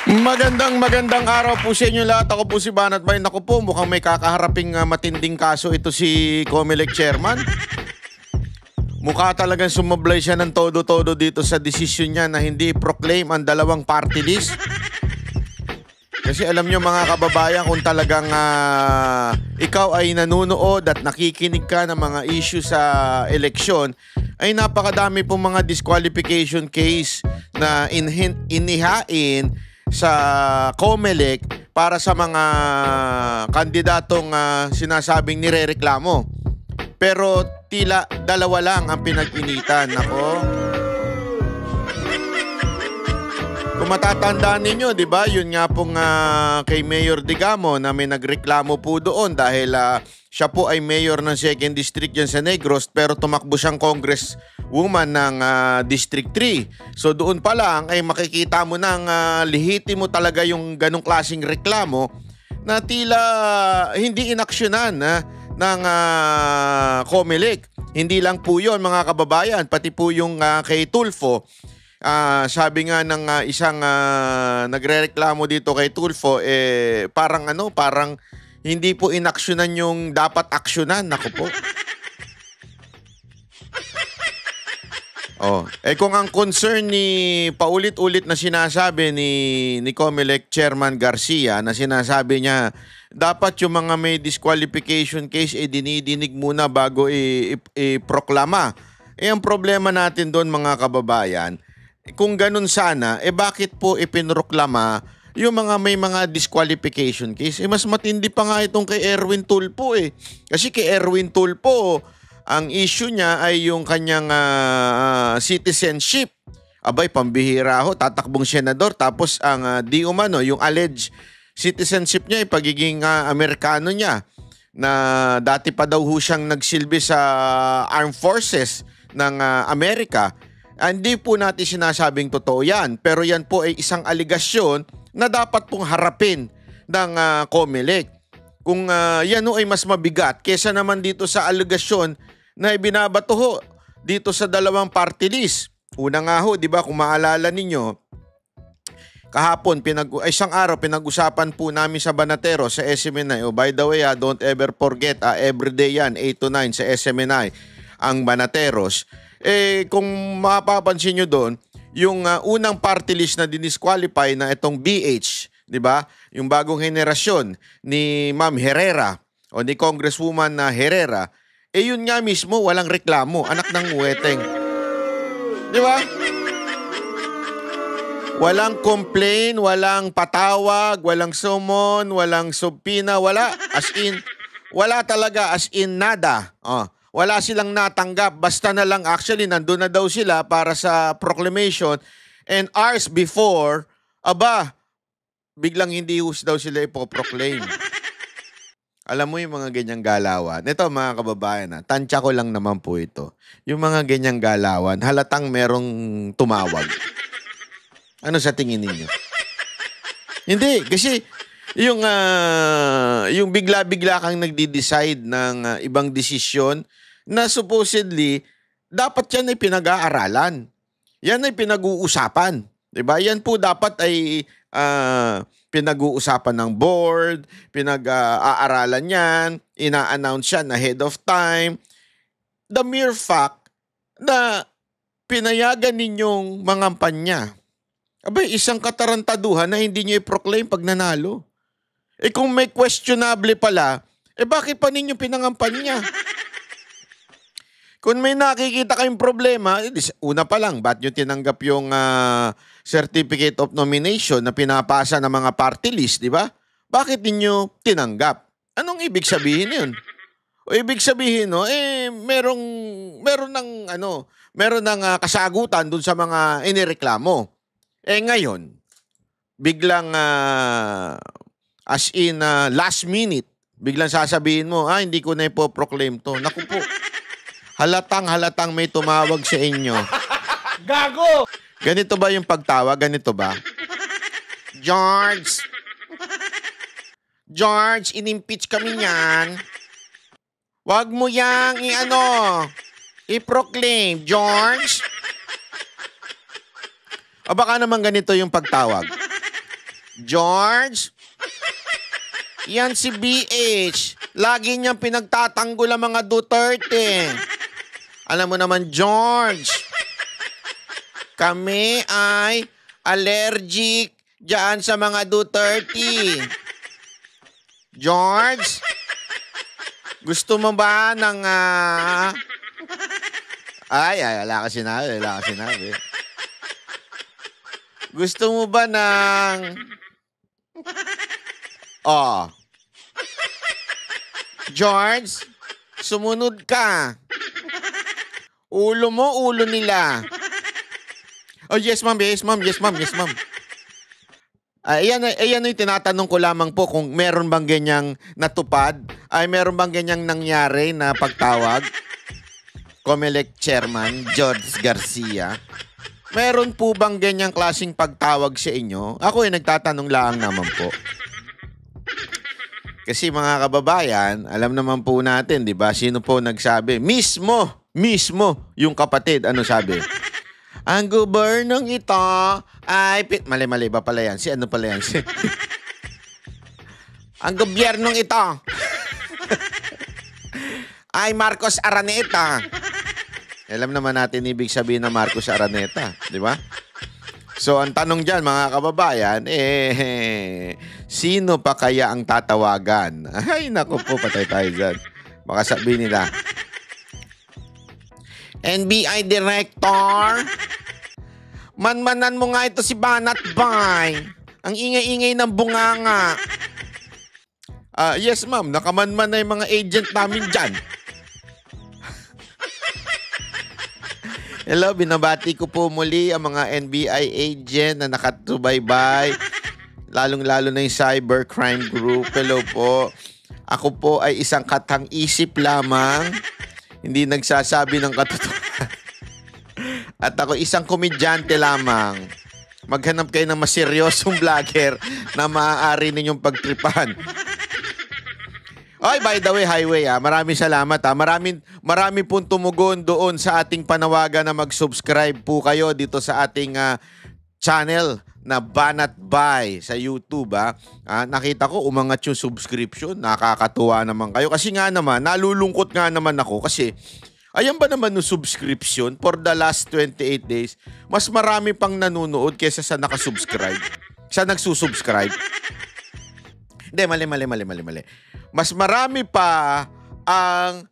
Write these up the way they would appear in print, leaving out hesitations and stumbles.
Magandang araw po sa inyo lahat. Ako po si Banat Bay. Naku po, mukhang may kakaharaping matinding kaso ito si Comelec Chairman. Mukha talagang sumablay siya ng todo-todo dito sa desisyon niya na hindi proclaim ang dalawang party list. Kasi alam nyo mga kababayan, kung talagang ikaw ay nanunood at nakikinig ka ng mga issue sa eleksyon, ay napakadami pong mga disqualification case na inihain sa Comelec para sa mga kandidatong sinasabing nirereklamo. Pero tila dalawa lang ang pinag-initan. Ako. Kung matatandaan ninyo, di ba, yun nga pong kay Mayor Digamo na may nagreklamo po doon dahil siya po ay mayor ng 2nd District yan sa Negros pero tumakbo siyang congresswoman ng District 3. So doon pa lang ay makikita mo ng lihitimo talaga yung ganong klaseng reklamo na tila hindi inaksyonan ng Comelec. Hindi lang po yun mga kababayan, pati po yung kay Tulfo. Sabi nga ng isang nagrereklamo dito kay Tulfo, parang hindi po inaksyonan yung dapat aksyonan. Naku po. Kung ang concern ni paulit-ulit na sinasabi ni Comelec Chairman Garcia na sinasabi niya dapat yung mga may disqualification case dinidinig muna bago i-proklama. Ang problema natin doon mga kababayan, kung ganun sana, bakit po ipinroklama yung mga may mga disqualification case? Mas matindi pa nga itong kay Erwin Tulfo Kasi kay Erwin Tulfo, ang issue niya ay yung kanyang citizenship. Abay, pambihira ho, tatakbong senador tapos ang di umano, yung alleged citizenship niya ay pagiging Amerikano niya na dati pa daw ho siyang nagsilbi sa Armed Forces ng Amerika. Hindi po natin sinasabing totoo yan, pero yan po ay isang aligasyon na dapat pong harapin ng Comelec. Kung yan ay mas mabigat kesa naman dito sa aligasyon na ibinabato ho dito sa dalawang party list. Una nga ho, di ba, kung maalala ninyo, kahapon, isang araw, pinag-usapan po namin sa Banatero, sa SMNI. By the way, don't ever forget, everyday yan, 8 to 9 sa SMNI, ang Banateros. Kung mapapansin nyo doon, yung unang party list na dinisqualify na itong BH, di ba? Yung bagong henerasyon ni Ma'am Herrera o ni Congresswoman na Herrera, yun nga mismo, walang reklamo, anak ng uweteng. Di ba? Walang complain, walang patawag, walang summon, walang subpina, wala. As in, wala talaga, as in nada. Wala silang natanggap. Basta na lang, actually, nandun na daw sila para sa proclamation. And hours before, biglang hindi daw sila ipoproclaim. Alam mo yung mga ganyang galawan. Ito mga kababayan, tansya ko lang naman po ito. Yung mga ganyang galawan, halatang merong tumawag. Ano sa tingin ninyo? Hindi, kasi yung bigla-bigla kang nagdi-decide ng ibang desisyon na supposedly dapat yan ay pinag-aaralan. Yan ay pinag-uusapan. Diba? Yan po dapat ay pinag-uusapan ng board, pinag-aaralan yan, ina-announce yan ahead of time. The mere fact na pinayagan ninyong mangampanya, isang katarantaduhan na hindi nyo i-proclaim pag nanalo. Kung may questionable pala, bakit pa ninyo pinangampanya? Kung may nakikita kayong problema, una pa lang, ba't nyo tinanggap yung certificate of nomination na pinapasa ng mga party list, di ba? Bakit ninyo tinanggap? Anong ibig sabihin yun? O ibig sabihin, meron ng kasagutan dun sa mga inireklamo. Ngayon, biglang last minute, biglang sasabihin mo, hindi ko na ipoproclaim to. Naku po, halatang may tumawag sa inyo. Gago! Ganito ba yung pagtawag? Ganito ba? George, inimpeach kami niyan. Wag mo yang i-proclaim, George. O baka naman ganito yung pagtawag. George? Yan si BH. Lagi niyang pinagtatanggol ang mga Duterte. Alam mo naman, George, kami ay allergic diyan sa mga Duterte. George, gusto mo ba ng... wala ka sinabi. Gusto mo ba ng... George, sumunod ka. Ulo mo, ulo nila. Oh, yes, ma'am. Ayan yung tinatanong ko lamang po kung meron bang ganyang natupad, meron bang ganyang nangyari na pagtawag. Comelec Chairman George Garcia. Meron po bang ganyang klaseng pagtawag sa inyo? Ako nagtatanong lang naman po. Kasi mga kababayan, alam naman po natin, di ba? Sino po nagsabi? Mismo yung kapatid. Ano sabi? Ang gobernong ito ay... Mali ba pala yan? Ano pala yan? Ang gobyernong ito ay Marcos Araneta. Alam naman natin ibig sabihin ng Marcos Araneta. Di ba? So, ang tanong dyan, mga kababayan, sino pa kaya ang tatawagan? Ay, naku po, patay tayo dyan. Baka sabihin nila, NBI Director, manmanan mo nga ito si Banat Bay. Ang ingay-ingay ng bunganga. Yes, ma'am, nakamanman na yung mga agent namin dyan. Hello, binabati ko po muli ang mga NBI agent na nakatubaybay. Lalong-lalo na yung cybercrime group. Hello po. Ako po ay isang katang-isip lamang. Hindi nagsasabi ng katotohanan. At ako isang komedyante lamang. Maghanap kayo ng maseryosong vlogger na maaari ninyong pagtripan. Oy, by the way, Highway, maraming salamat. Marami pong tumugon doon sa ating panawagan na mag-subscribe po kayo dito sa ating channel na Banat Bay sa YouTube. Nakita ko umangat yung subscription. Nakakatuwa naman kayo. Kasi nga naman, nalulungkot nga naman ako kasi ayan ba naman yung subscription for the last 28 days, mas marami pang nanonood kaysa sa nakasubscribe. Sa nagsusubscribe. Hindi, mali. Mas marami pa ang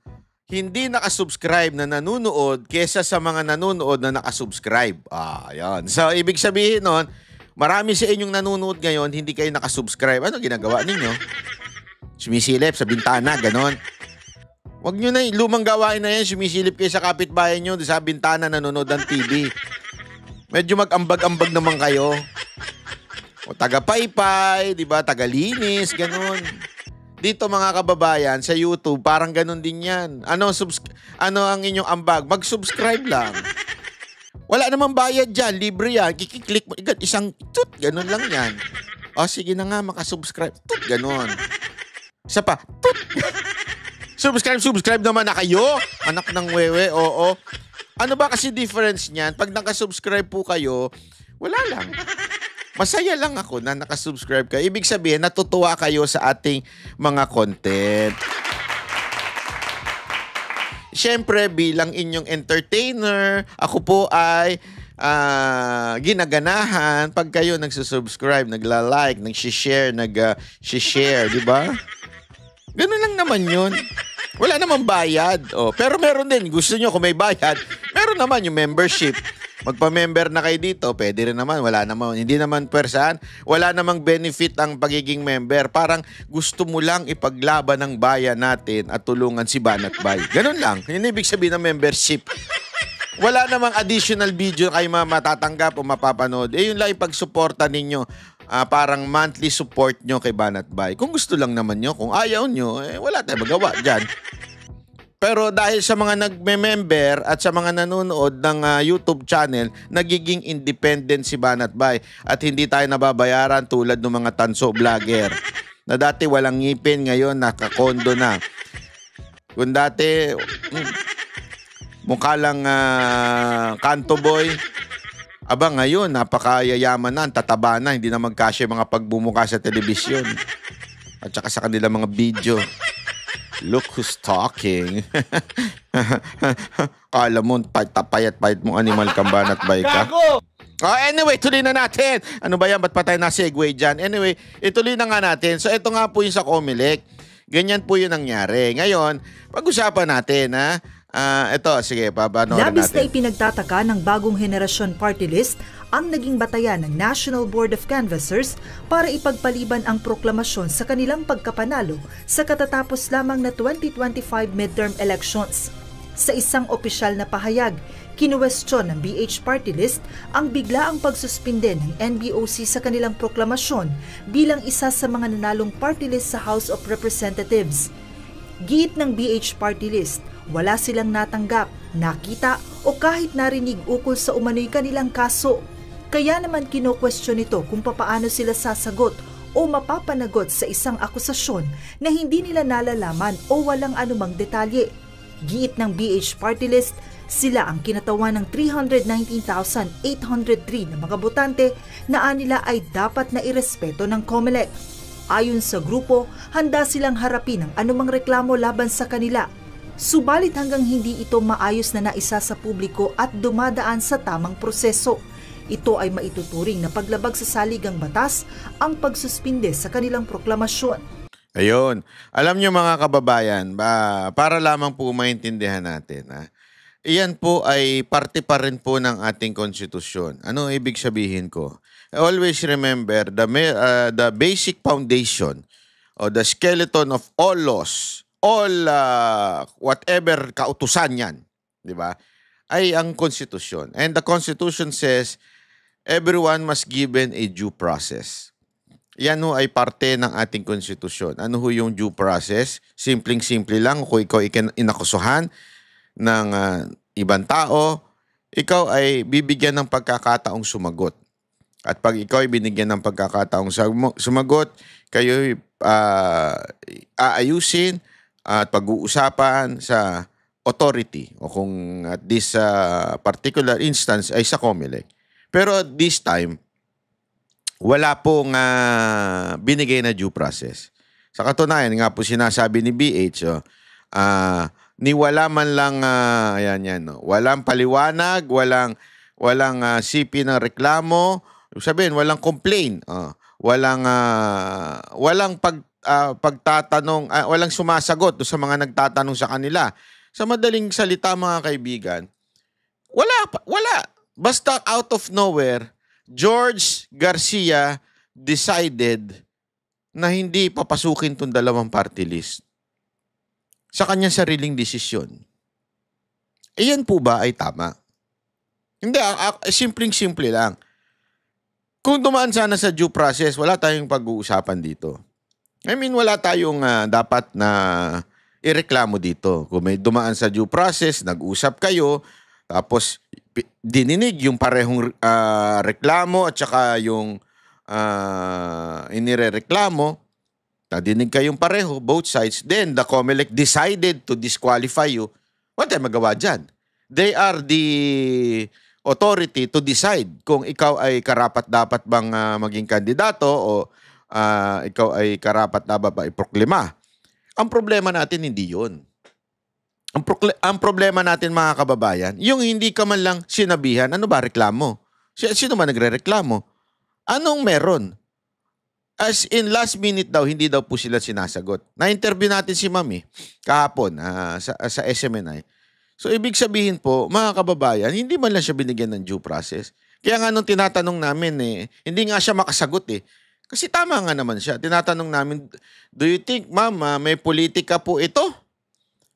hindi nakasubscribe na nanonood kesa sa mga nanonood na nakasubscribe. Ayan. So, ibig sabihin nun, marami sa inyong nanonood ngayon, hindi kayo nakasubscribe. Ano ginagawa ninyo? Sumisilip sa bintana, ganon. Huwag nyo na, lumang gawain na yan, sumisilip kayo sa kapitbahay nyo, sa bintana nanonood ng TV. Medyo mag-ambag-ambag naman kayo. O taga-paypay, di ba? Taga-linis, ganon. Dito mga kababayan, sa YouTube, parang ganon din yan. Ano ang inyong ambag? Mag-subscribe lang. Wala namang bayad dyan, libre yan. Kikiklik mo, isang tut, ganon lang yan. O sige na nga, makasubscribe. Tut, ganon. Isa pa, tut. Subscribe naman na kayo. Anak ng wewe, oo. Ano ba kasi difference niyan? Pag nakasubscribe po kayo, wala lang. Masaya lang ako na nakasubscribe kayo. Ibig sabihin, natutuwa kayo sa ating mga content. Siyempre, bilang inyong entertainer, ako po ay ginaganahan pag kayo nagsusubscribe, nagla-like, nag-share, di ba? Ganun lang naman yun. Wala namang bayad. Pero meron din. Gusto nyo kung may bayad, meron naman yung membership. Magpa-member na kayo dito, pwede rin naman. Wala naman. Hindi naman pwersaan. Wala namang benefit ang pagiging member. Parang gusto mo lang ipaglaban ng bayan natin at tulungan si Banat Bay. Ganun lang. Yun ibig sabihin ng membership. Wala namang additional video kayo matatanggap o mapapanood. Yun lang ipagsuporta ninyo. Parang monthly support nyo kay Banat Bay. Kung gusto lang naman nyo, kung ayaw nyo, wala tayong magawa dyan. Pero dahil sa mga nagme-member at sa mga nanonood ng YouTube channel, nagiging independent si Banat Bay at hindi tayo nababayaran tulad ng mga tanso vlogger na dati walang ngipin, ngayon nakakondo na. Kung dati mukha lang kanto boy, Aba ngayon, napakayayaman na, ang tataba na, hindi na magkasya yung mga pagbumuka sa telebisyon. At saka sa kanilang mga video. Look who's talking. Kala mo, payat mo animal kambanat bay ka. Gago! Oh, anyway, tuloy na natin. Ano ba yan? Ba't pa tayo na-segue dyan? Anyway, ituloy na nga natin. So, ito nga po yung sa Comelec. Ganyan po yung nangyari. Ngayon, pag-usapan natin, ha? Ito, sige, papanoorin Labis natin. na ipinagtataka ng bagong henerasyon party list ang naging batayan ng National Board of Canvassers para ipagpaliban ang proklamasyon sa kanilang pagkapanalo sa katatapos lamang na 2025 midterm elections. Sa isang opisyal na pahayag, kinuwestiyon ng BH Party List ang biglaang pagsuspinde ng NBOC sa kanilang proklamasyon bilang isa sa mga nanalong party list sa House of Representatives. Giit ng BH Party List, wala silang natanggap, nakita o kahit narinig ukol sa umano'y kanilang kaso. Kaya naman kino-question ito kung papaano sila sasagot o mapapanagot sa isang akusasyon na hindi nila nalalaman o walang anumang detalye. Giit ng BH Party List, sila ang kinatawan ng 319,803 na mga botante na anila ay dapat na irespeto ng Comelec. Ayon sa grupo, handa silang harapin ang anumang reklamo laban sa kanila. Subalit hanggang hindi ito maayos na naisa sa publiko at dumadaan sa tamang proseso, ito ay maituturing na paglabag sa saligang batas ang pagsuspinde sa kanilang proklamasyon. Ayun. Alam nyo mga kababayan, para lamang po maintindihan natin, iyan po ay parte pa rin po ng ating konstitusyon. Ano ibig sabihin ko? Always remember the basic foundation or the skeleton of all laws, all whatever kautusan yan, di ba? Ay ang konstitusyon. And the constitution says everyone must given a due process. Yan ho ay parte ng ating konstitusyon. Ano ho yung due process? Simpleng-simple lang. Kung ikaw inakusuhan ng ibang tao, ikaw ay bibigyan ng pagkakataong sumagot. At pag ikaw ay binigyan ng pagkakataong sumagot, kayo aayusin at pag-uusapan sa authority o kung at this particular instance ay sa Comelec. Pero this time, wala pong binigay na due process. Sa katunayan, nga po sinasabi ni BH, ni wala man lang, walang paliwanag, walang CP ng reklamo, sabihin, walang complaint, walang pagtatanong, walang sumasagot sa mga nagtatanong sa kanila. Sa madaling salita, mga kaibigan, wala. Basta out of nowhere, George Garcia decided na hindi papasukin tong dalawang party list sa kanyang sariling desisyon. Iyan po ba ay tama? Hindi, simpleng-simple lang. Kung dumaan sana sa due process, wala tayong pag-uusapan dito. I mean, wala tayong dapat na ireklamo dito. Kung may dumaan sa due process, nag-usap kayo, tapos dininig yung parehong reklamo at saka yung inirereklamo, nadinig kayong pareho, both sides, then the Comelec decided to disqualify you. Wala tayong magawa dyan. They are the authority to decide kung ikaw ay karapat-dapat bang maging kandidato o ikaw ay karapat-dapat ba iproklima. Ang problema natin hindi yun. Ang problema natin mga kababayan, yung hindi ka man lang sinabihan, ano ba reklamo? Sino ba nagre-reklamo? Anong meron? As in last minute daw, hindi daw po sila sinasagot. Na-interview natin si Mami kahapon sa SMNI. So ibig sabihin po, mga kababayan, hindi man lang siya binigyan ng due process. Kaya nga nung tinatanong namin, hindi nga siya makasagot eh. Kasi tama nga naman siya. Tinatanong namin, do you think, ma'am, may politika po ito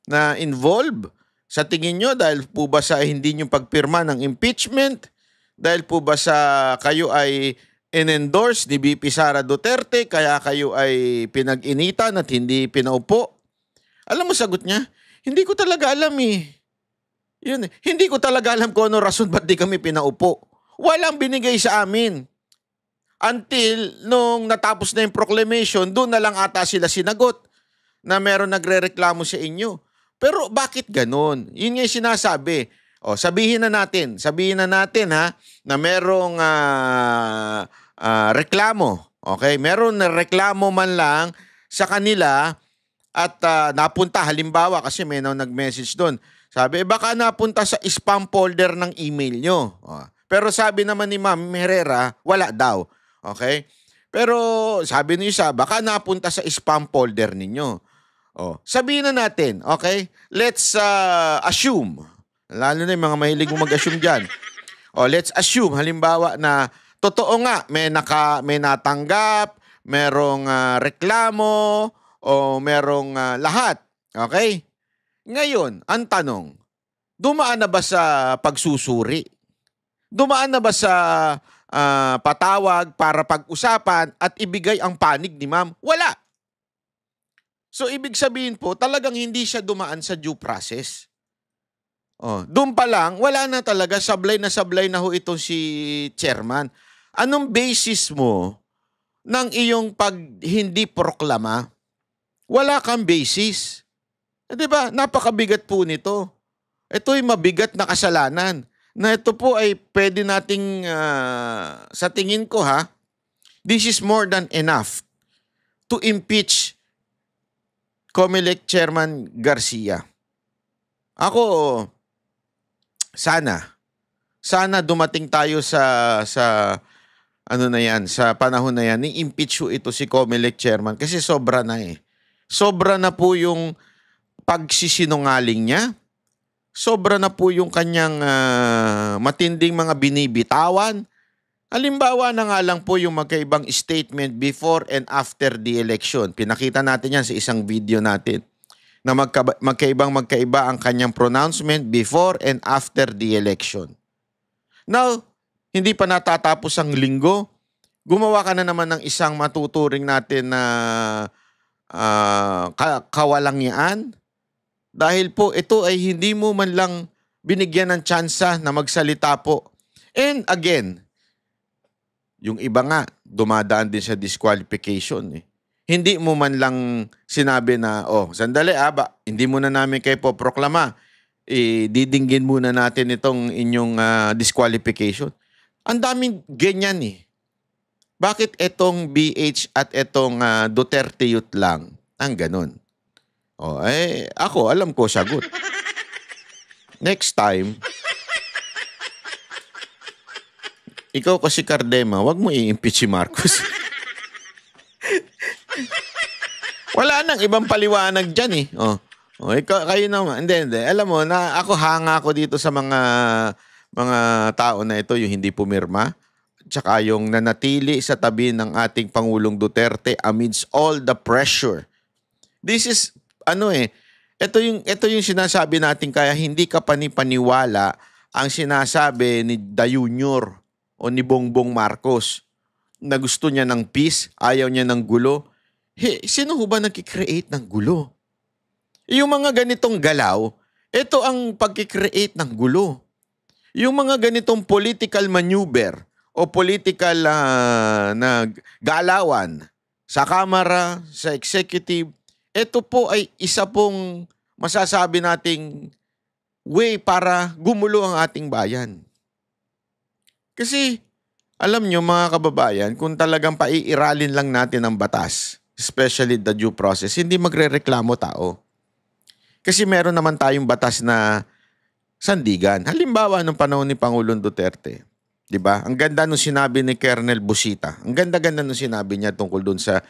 na involve? Sa tingin nyo, dahil po ba sa hindi nyo pagpirma ng impeachment? Dahil po ba sa kayo ay in-endorse ni VP Sara Duterte, kaya kayo ay pinag-initan at hindi pinaupo? Alam mo, sagot niya, hindi ko talaga alam eh. Yun, hindi ko talaga alam kung ano rason ba't di kami pinaupo. Walang binigay sa amin. Until nung natapos na yung proclamation, doon na lang ata sila sinagot na meron nagre-reklamo sa inyo. Pero bakit ganun? Yun nga yung sinasabi. O, sabihin na natin ha, na merong reklamo. Okay? Meron na reklamo man lang sa kanila at napunta, halimbawa, kasi may nag-message doon. Sabi, baka napunta sa spam folder ng email nyo. O, pero sabi naman ni Ma'am Herrera, wala daw. Okay? Pero sabi niyo isa, baka napunta sa spam folder ninyo. Oh, sabihin na natin, okay? Let's assume. Lalo na yung mga mahilig mag-assume diyan. Oh, let's assume halimbawa na totoo nga may natanggap, merong reklamo o merong lahat. Okay? Ngayon, ang tanong, dumaan na ba sa pagsusuri? Dumaan na ba sa patawag para pag-usapan at ibigay ang panig ni Ma'am? Wala. So, ibig sabihin po, talagang hindi siya dumaan sa due process. Oh, doon pa lang, wala na talaga, sablay na ho itong si chairman. Anong basis mo ng iyong hindi proklama? Wala kang basis. Di ba? Napakabigat po nito. Ito'y mabigat na kasalanan. Na ito po ay pwede nating, sa tingin ko ha, this is more than enough to impeach COMELEC Chairman Garcia. Ako, sana dumating tayo sa ano na yan, sa panahon na yan, ni-impeach ito si COMELEC Chairman kasi sobra na eh. Sobra na po yung pagsisinungaling niya. Sobra na po yung kanyang matinding mga binibitawan. Halimbawa na nga lang po yung magkaibang statement before and after the election. Pinakita natin yan sa isang video natin na magkaiba ang kanyang pronouncement before and after the election. Now, hindi pa natatapos ang linggo, gumawa ka na naman ng isang matuturing natin na kawalangyaan. Dahil po ito ay hindi mo man lang binigyan ng tsansa na magsalita po. And again, yung iba nga, dumadaan din sa disqualification eh. Hindi mo man lang sinabi na, sandali hindi mo na namin kayo po proklama. Didinggin muna natin itong inyong disqualification. Ang daming ganyan eh. Bakit itong BH at itong Duterte Youth lang ang ganun? Ako, alam ko sagot. Next time, ikaw kasi Cardema, wag mo i-impeach si Marcos. Wala nang ibang paliwanag dyan eh. Kayo naman. Hindi. Alam mo, ako hanga ako dito sa mga tao na ito, yung hindi pumirma. Tsaka yung nanatili sa tabi ng ating Pangulong Duterte amidst all the pressure. This is ito yung sinasabi natin kaya hindi ka panipaniwala ang sinasabi ni Da Junior o ni Bongbong Marcos na gusto niya ng peace, ayaw niya ng gulo. Sino ho ba nagkikreate ng gulo? Yung mga ganitong galaw, ito ang pagkikreate ng gulo. Yung mga ganitong political maneuver o political na galawan sa Kamara, sa Executive, ito po ay isa pong masasabi nating way para gumulo ang ating bayan. Kasi, alam nyo mga kababayan, kung talagang paiiralin lang natin ang batas, especially the due process, hindi magrereklamo tao. Kasi meron naman tayong batas na sandigan. Halimbawa, nung panahon ni Pangulong Duterte, di ba? Ang ganda nung sinabi ni Colonel Busita. Ang ganda-ganda nung sinabi niya tungkol dun sa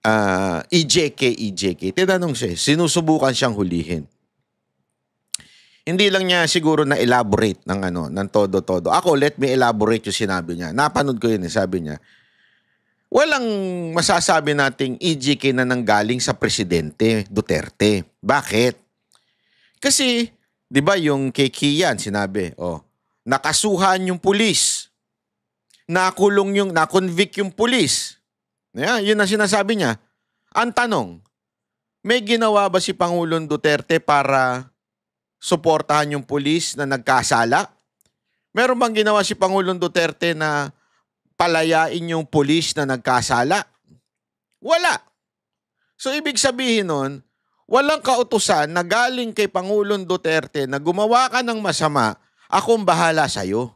EJK. Tinanong siya, sinusubukan siyang hulihin. Hindi lang niya siguro na elaborate ng todo-todo. Ako, let me elaborate yung sinabi niya. Napanood ko yun, sabi niya. Walang masasabi nating EJK na nanggaling sa Presidente Duterte. Bakit? Kasi, di ba yung kay Kian, sinabi, nakasuhan yung pulis. Na-convict yung pulis. Yun ang sinasabi niya. Ang tanong, may ginawa ba si Pangulong Duterte para suportahan yung pulis na nagkasala? Meron bang ginawa si Pangulong Duterte na palayain yung pulis na nagkasala? Wala. So, ibig sabihin nun, walang kautusan na galing kay Pangulong Duterte na gumawa ka ng masama, akong bahala sa'yo.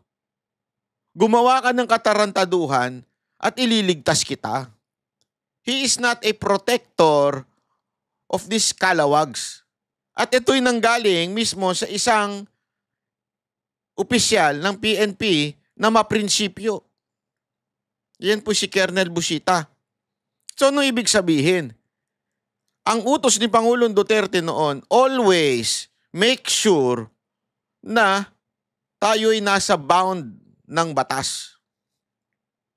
Gumawa ka ng katarantaduhan at ililigtas kita. He is not a protector of these calawags. At ito'y nanggaling mismo sa isang opisyal ng PNP na maprinsipyo. Yan po si Colonel Busita. So ano ibig sabihin? Ang utos ni Pangulong Duterte noon, always make sure na tayo'y nasa bound ng batas.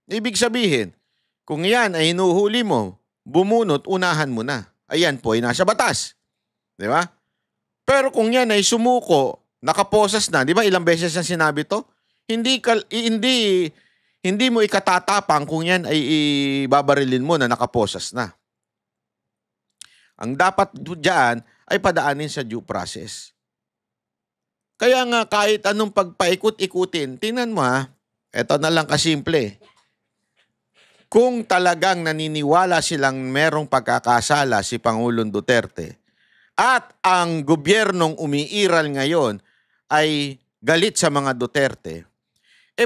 Ibig sabihin, kung yan ay hinuhuli mo, bumunot, unahan mo na. Ayan po ay nasa batas. Di ba? Pero kung yan ay sumuko, nakaposas na, di ba ilang beses na sinabi to? Hindi mo ikatatapang kung yan ay ibabarilin mo na nakaposas na. Ang dapat diyan ay padaanin sa due process. Kaya nga kahit anong pagpaikot-ikutin, tingnan mo eto na lang kasimple. Kung talagang naniniwala silang merong pagkakasala si Pangulong Duterte at ang gobyernong umiiral ngayon ay galit sa mga Duterte,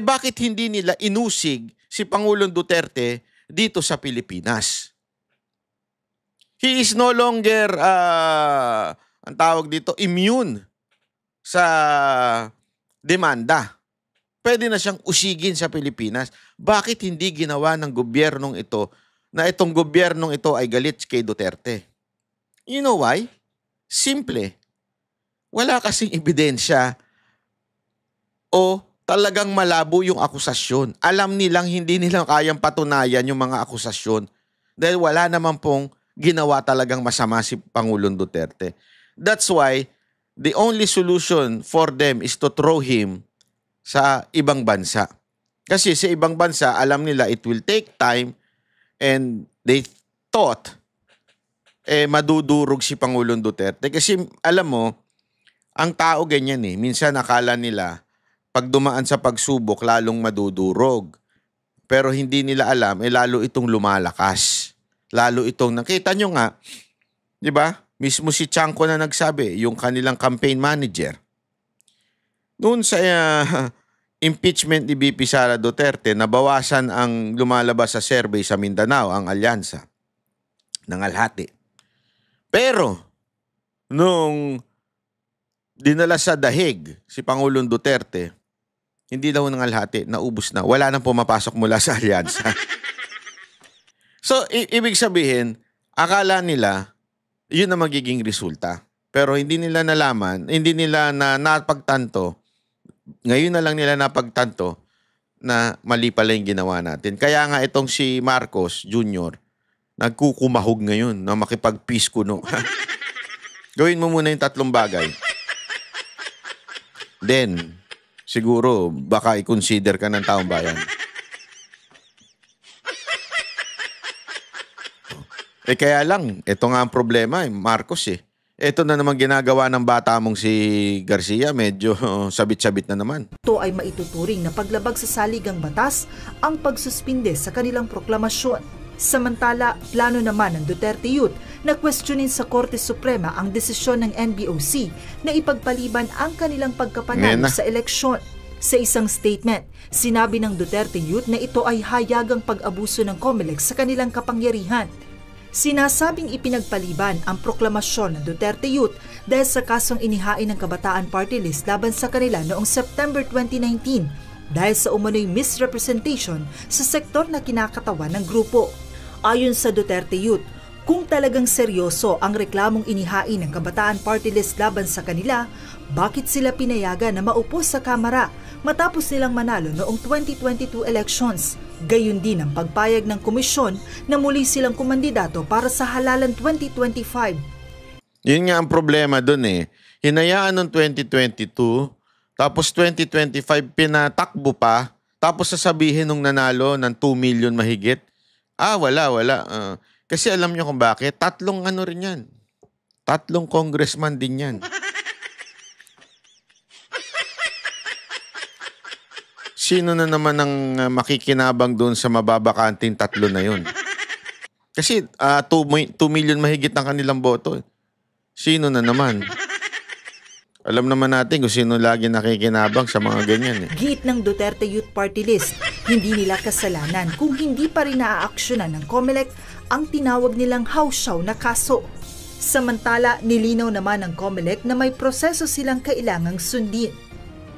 bakit hindi nila inusig si Pangulong Duterte dito sa Pilipinas? He is no longer, ang tawag dito, immune sa demanda. Pwede na siyang usigin sa Pilipinas. Bakit hindi ginawa ng gobyernong ito na itong gobyernong ito ay galit kay Duterte? You know why? Simple. Wala kasing ebidensya o talagang malabo yung akusasyon. Alam nilang hindi nila kayang patunayan yung mga akusasyon dahil wala naman pong ginawa talagang masama si Pangulong Duterte. That's why the only solution for them is to throw him sa ibang bansa. Kasi sa ibang bansa, alam nila it will take time and they thought madudurog si Pangulong Duterte. Kasi alam mo, ang tao ganyan minsan akala nila pag dumaan sa pagsubok, lalong madudurog. Pero hindi nila alam, lalo itong lumalakas. Lalo itong, nakita nyo nga, di ba? Mismo si Chanco na nagsabi, yung kanilang campaign manager. Noon sa impeachment ni BP Sara Duterte, nabawasan ang lumalabas sa survey sa Mindanao, ang alyansa ng Alhati. Pero, nung dinala sa dahig si Pangulong Duterte, hindi daw ng Alhati, naubos na. Wala nang pumapasok mula sa alyansa. So, ibig sabihin, akala nila, yun na magiging resulta. Pero hindi nila nalaman, hindi nila napagtanto, ngayon na lang nila napagtanto na mali pala yung ginawa natin. Kaya nga itong si Marcos Jr., nagkukumahog ngayon na makipag-peace kuno. Gawin mo muna yung 3 bagay. Then, siguro, baka i-consider ka ng taong bayan. Kaya lang, ito nga ang problema, Marcos Ito na naman ginagawa ng bata mong si Garcia, medyo sabit-sabit na naman. Ito ay maituturing na paglabag sa saligang batas ang pagsuspinde sa kanilang proklamasyon. Samantala, plano naman ng Duterte Youth na questionin sa Korte Suprema ang desisyon ng NBOC na ipagpaliban ang kanilang pagkapanalo sa eleksyon. Sa isang statement, sinabi ng Duterte Youth na ito ay hayagang pag-abuso ng COMELEC sa kanilang kapangyarihan. Sinasabing ipinagpaliban ang proklamasyon ng Duterte Youth dahil sa kasong inihain ng Kabataan Party List laban sa kanila noong September 2019 dahil sa umano'y misrepresentation sa sektor na kinakatawan ng grupo. Ayon sa Duterte Youth, kung talagang seryoso ang reklamong inihain ng Kabataan Party List laban sa kanila, bakit sila pinayagan na maupo sa Kamara matapos nilang manalo noong 2022 elections? Gayun din ang pagpayag ng komisyon na muli silang kumandidato para sa halalan 2025. Yun nga ang problema dun Hinayaan noong 2022, tapos 2025 pinatakbo pa, tapos sasabihin nung nanalo ng 2 million mahigit. Wala. Kasi alam nyo kung bakit? 3 rin yan. 3 congressman din yan. Sino na naman ang makikinabang doon sa mababakanting 3 na yun? Kasi 2 million mahigit ang kanilang boto. Sino na naman? Alam naman natin kung sino lagi nakikinabang sa mga ganyan eh. Giit ng Duterte Youth Party List, hindi nila kasalanan kung hindi pa rin naaaksyonan ng COMELEC ang tinawag nilang hawsyaw na kaso. Samantala, nilinaw naman ng COMELEC na may proseso silang kailangang sundin.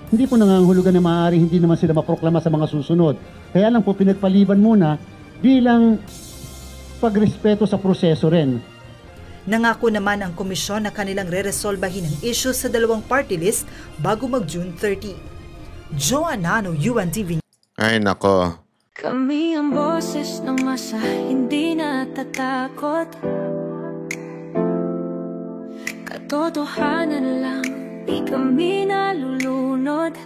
Hindi po nangangahulugan na maaari hindi naman sila maproklama sa mga susunod. Kaya lang po pinagpaliban muna bilang pagrespeto sa proseso rin. Nangako naman ang komisyon na kanilang re-resolbahin ang issue sa dalawang party list bago mag-June 30. Joanano, UNTV. Ay nako. Kami ang boses ng masa, hindi natatakot. Katotohanan lang, di kami nalulunod.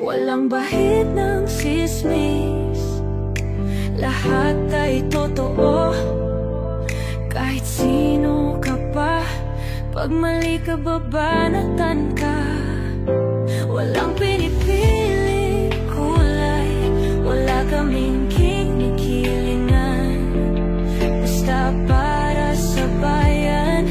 Walang bahid ng sismis, lahat ay totoo. Kahit sino ka pa, pag mali ka babanatan ka. Walang pinipili kulay, wala kaming kinikilingan. Basta para sa bayan,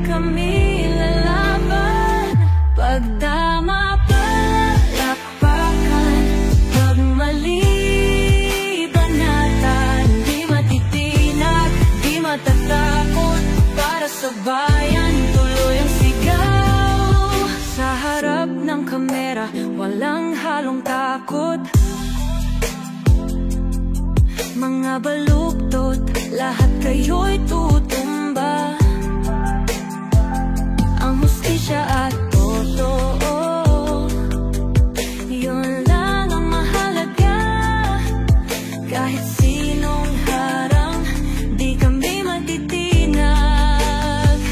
kami lalaban. Pag tama palakpakan, pag mali banatan. Di matitinag, di matatakot, para sa bayan tuloy ang sigaw. Sa harap ng kamera, walang halong takot. Mga baluktot, lahat kayo'y tutumba. Ang hustisya at totoo, yun lang ang mahalaga. Kahit sinong harang, di kami matitinag.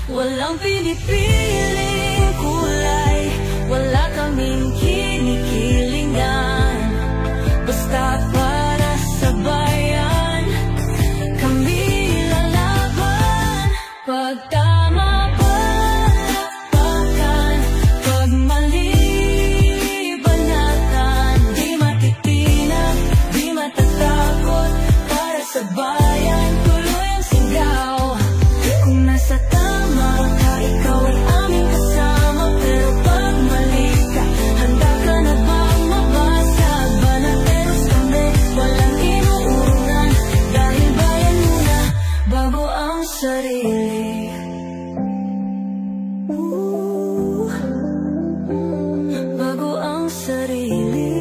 Walang pinipiling kulay, wala kaming kinikilingan. Basta para sa bayan, kami lalaban. Pag tama palakpakan, pag mali banatan. Di matitinag, di matatakot, para sa bayan tuloy ang sigaw. Kung nasa tama ka, ikaw ay aming kasama. Pero pag mali ka, handa ka na bang mabasag? Banateros kami, walang inuurungan. Dahil bayan muna, bago ang sarili. Bago ang sarili.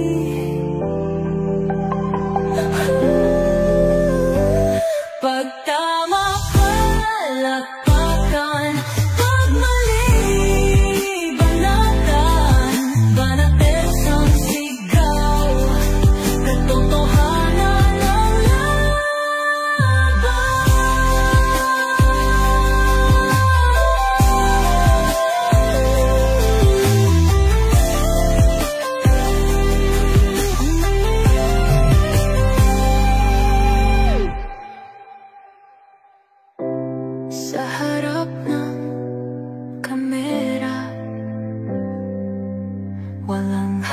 Pag tama palakpakan, pag mali banatan. Banateros ang sigaw, katotohanan ang laban. Sa harap ng kamera, walang